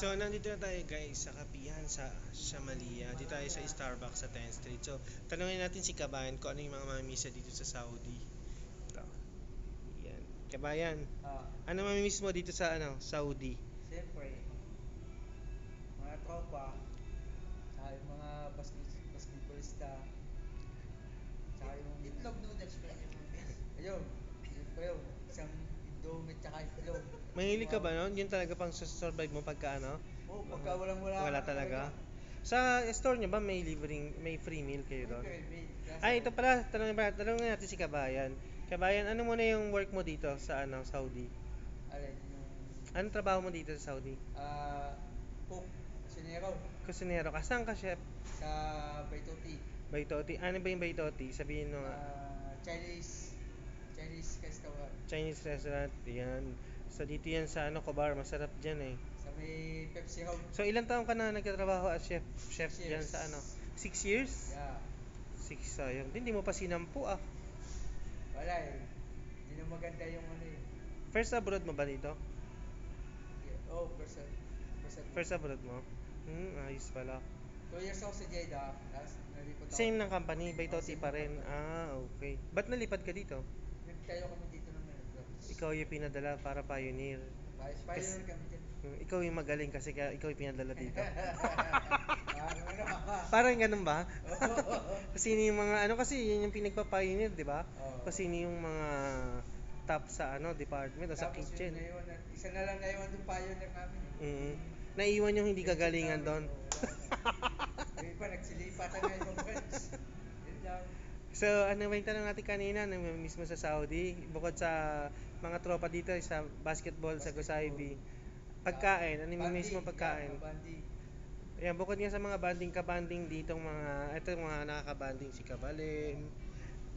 So, nandito na tayo guys sa Kapihan sa Shamalia. Dito tayo sa Starbucks sa 10th Street. So, tanungin natin si Kabayan kung ano yung mga mamimisa dito sa Saudi. Ito. Yan. Kabayan, ano mamimiss mo dito sa Saudi? Siyempre, mga tropa, tsaka yung mga basketballista, tsaka yung... Itlog noodles pala yung mga Ayun, yun pa yun, isang indomie tsaka itlog. Mahilig ka ba nun? Yun talaga pang survive mo pagka Oo, pagka walang-wala Wala ka talaga. Sa store nyo ba may free meal kayo doon? Siyempre, Ay, ito pala, tanongin natin si Kabayan. Kabayan, ano muna yung work mo dito sa Saudi? alin, yung... Anong trabaho mo dito sa Saudi? Cook, sinero, Kusinero ka. Saan ka, chef? sa Baitoti. Baitoti. Ano ba yung Baitoti? Sabihin mo nga. Chinese restaurant. Chinese restaurant. Yan. So, dito yan sa Kobar. Masarap dyan eh. Sa may Pepsi House. So, ilang taon ka na nagtatrabaho as chef? Chef 6 dyan years. sa 6 years? Yeah. 6, sayang. Hindi mo pa sinampu ah. Wala eh. Hindi na maganda yung ano eh. First abroad mo ba dito? Yeah. Oh, person. First abroad mo? Ayos pala. 2 years ako sa Jeddah. Tapos nalipot ako. Same ng company, Baitoti same pa ng rin. company. Okay. Ba't nalipad ka dito? Nagtayo kami dito ng Melbourne. Ikaw yung pinadala para pioneer. Pioneer kami dyan. Ikaw yung magaling kasi ikaw yung pinadala dito. Ano? Parang ganun ba? Oo. Kasi yun yung mga kasi yun yung pinagpa-pioneer, di ba? Oo. Kasi yun yung mga top sa department o sa Tapos kitchen. yun, isa na lang naiwan yung pioneer namin. Naiwan yung hindi kagalingan doon. Yung iba nagsilipatan na ibang friends. Yun lang. So, ano ba yung tanong natin kanina, namimiss mo sa Saudi? Bukod sa mga tropa dito, sa basketball, sa Gusaybi. Pagkain, ano yung miss mo pagkain? Banding. Ayan, bukod nga sa mga banding ditong ito yung mga nakakabanding si Kabalin.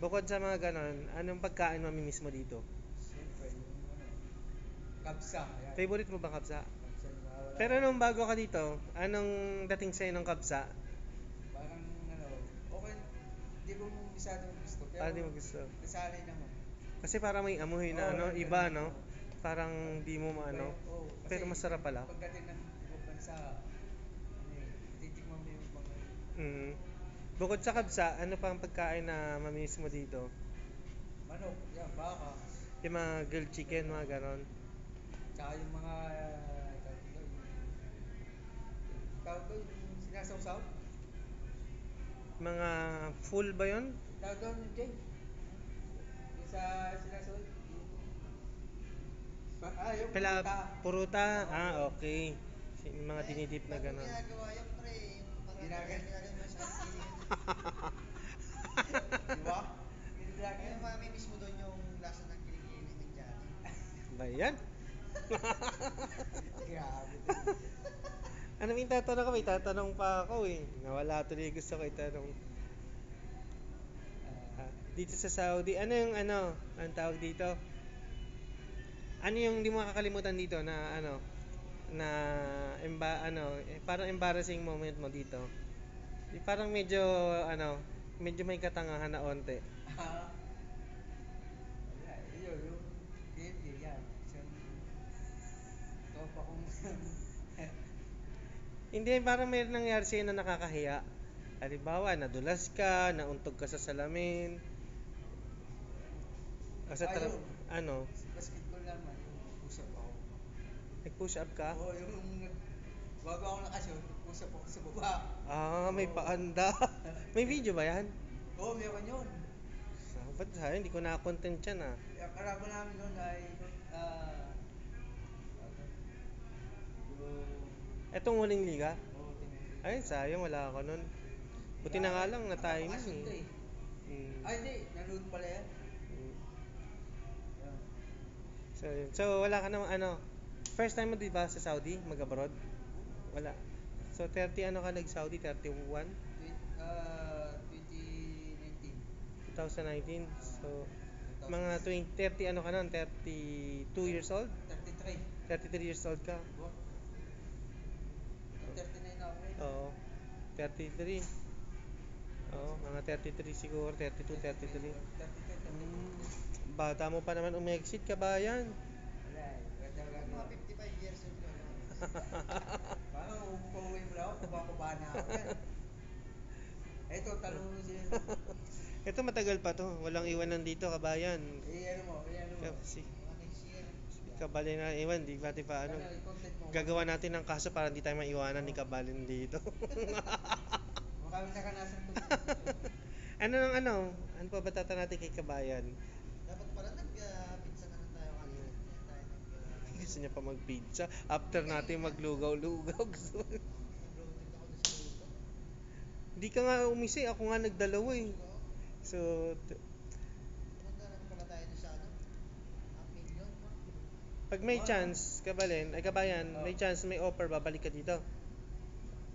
Bukod sa mga ganon, anong pagkain mamimiss mo dito? Siyempre, yung kabsa. Yan. Favorite mo ba kabsa? Kabsa yung mawala. Pero nung bago ka dito, anong dating sa'yo ng kabsa? Parang okay. Di ko masyadong gusto. Pero Di mo gusto? nasanay naman. Kasi parang may amoy na iba, no? Parang di mo pero masarap pala. Pagdating ng ibang bansa, titikman mo yung mga... Bukod sa kabsa, ano pa ang pagkain na mamimiss mo dito? Manok, yan, baka. Yung mga grilled chicken, mga ganon. Tsaka yung mga... tawag ko yung sinasawsaw? Mga full ba yun? Tawag doon yung Jay. Yung sa sinasawsaw. Yung puruta. Puruta? Okay. Yung mga dinidip na ganon. ginagawa yung pre, yung mga Ginagawa mo sa kiling. Di ba? Yung mamimiss mo doon yung lasa ng kiling-kiling ng Johnny. Ba yan? Grabe. Ano yung tatanong ko? May tatanong pa ako eh. Nawala tuloy gusto ko itanong. Dito sa Saudi, ano yung ang tawag dito? Ano yung hindi mo makakalimutan dito na na parang embarrassing moment mo dito? Parang medyo medyo may katangahan na onte. Wala, yung TNT, yan. Isang tropa kong... Hindi, parang may nangyari sa'yo na nakakahiya. Halimbawa, nadulas ka, nauntog ka sa salamin. O sa basketball naman, yung push up ako. nag-push up ka? Oo, bago ako nakashoot, push up ako sa baba. May paanda. May video ba yan? Oo, meron yun. Ba't sa'yo? Hindi ko na-content yan Ang kalaban namin noon ay Etong huling liga? tinutulog. Ay, sayang, wala ako nun. Buti na nga lang, na-time Napakasyon to eh. Ay, hindi. Nanood pala yan. Mm. Yan. So, wala ka namang first time mo diba sa Saudi, mag-abroad? Wala. So, 30 ka nag-Saudi? 31? 2019. 2019? So, mga 30 ka nun? 32 years old? 33. 33 years old ka? 39 na ako eh. Oo. 33. Oo, mga 33 siguro. 32, 33. 33. Bata mo pa naman umexit ka ba yan? Wala eh. Mga 55 years old ka. Parang pauwi mo lang ako, kumakubahan na ako yan. Eto, tanong mo siya. Ito matagal pa to. Walang iwanan dito, kabayan. Ano mo. Si Mga next year. Kabalin na iwan, di pati pa ano. I-content mo. Gagawa natin ng kaso para hindi tayo maiwanan ni Kabalin dito. Makami na ka nasa Ano pa ba natin kay Kabayan? Dapat pala nag-pizza na lang tayo kanina. Kaya tayo Gusto niya pa mag-pizza. After natin maglugaw-lugaw. Gusto mo- nag-rotate ako na sa luto. Hindi ka nga umisi, ako nga nagdalawa eh. So, Pumunta na pala tayo doon sa ano? Half million. pag may chance, Kabayan, may chance, may offer, babalik ka dito.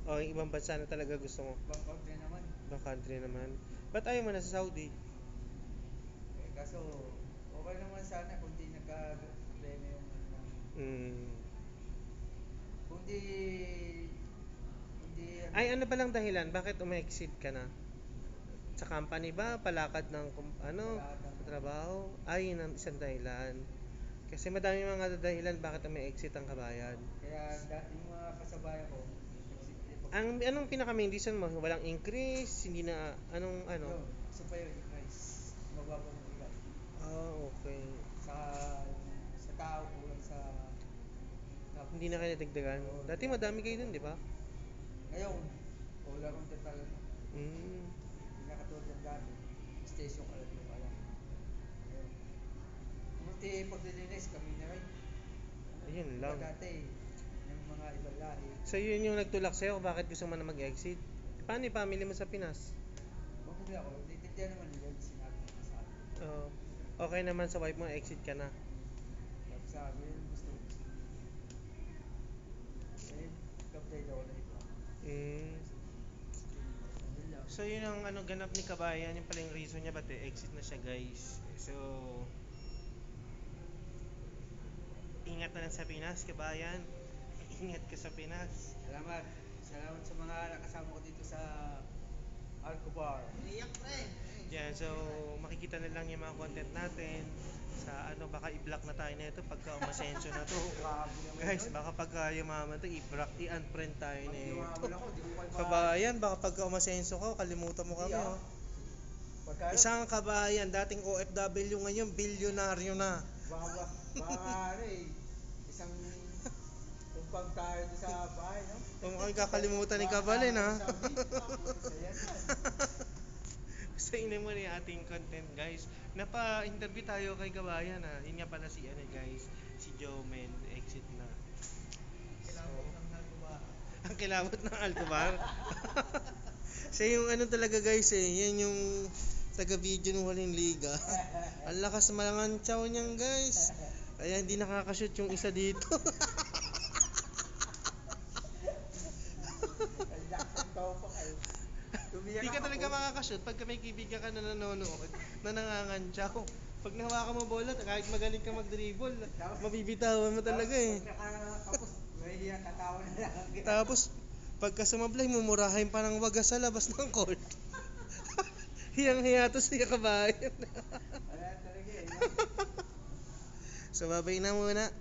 O, yung ibang bansa na talaga gusto mo. Bangkok din naman. Ibang country naman. Ba't ayaw mo na sa Saudi? Kaso, okay naman sana kung di nagka-problema yung Mm. kung di Ay, ano ba lang dahilan? Bakit umi-exit ka na? Sa company ba? Palakad ng trabaho? Ay, yun ang isang dahilan. Kasi madami mga dahilan bakit umi-exit ang Kabayan. Kaya yung mga kasabayan ko, Anong pinaka-main reason mo? Walang increase? Hindi na, Yun, gusto pa yung price. Mababa ng bigat. Ah, okay. Sa tao kulang sa Hindi na kayo dagdagan. Dati madami kayo dun, di ba? ngayon, wala kong detalye na. Mm. Hindi na katulad ng dati. Station ka lang yung alam. Ngayon. Buti paglilinis kami na rin. Ayun Iba lang. dati, yung mga ibang lahi. So yun yung nagtulak sa'yo kung bakit gusto mo na mag-exit. Paano yung family mo sa Pinas? Mabuti ako, naiintindihan naman nila yung sinabi ko sa akin. Okay naman sa wife mo, exit ka na. Sabi sa akin, yun gusto ko. Kaptay daw na iba. Mm. Yun lang. So yun ang ganap ni Kabayan, yung pala yung reason niya ba't exit na siya guys. So ingat na lang sa Pinas, Kabayan. Ingat ka sa Pinas. Salamat. Salamat sa mga nakasama ko dito sa Alcobar. Iyak pre. Yan, so makikita na lang yung mga content natin sa baka i-block na tayo nito pagka umasenso na to. Grabe naman Guys, yun. baka pagka yumaman to, i-unfriend tayo Pag nito. yumaman ako, di ko kayo Kabayan, baka pagka umasenso ka, kalimutan mo kami oh. Pagka, Isang kabayan, dating OFW ngayon, bilyonaryo na. baka isang tumpang tayo doon sa bahay, no? Kung mukhang kakalimutan ni Kabalin ha. Ayan. Sa mo na yung ating content guys. Napa-interview tayo kay Kabayan ha. Yun nga pala si guys, si Jomen, exit na. Kailangan ko ng nagbabaha. Ang kilabot ng Alcobar. Siya yung talaga guys yan yung taga-video ng Waling Liga. Ang lakas malangantsaw niyan guys. Kaya hindi nakakashoot yung isa dito. Hindi ka talaga makakashoot pag may kaibigan ka na nanonood na nangangantsaw. Pag nahawakan mo bola, kahit magaling ka mag-dribble, mabibitawan mo talaga eh. Tapos, may tatawa na lang. Tapos, pagka sumablay, mumurahin pa ng wagas sa labas ng court. Hiyang-hiya to siya Kabayan. Wala talaga eh. So, babay na muna.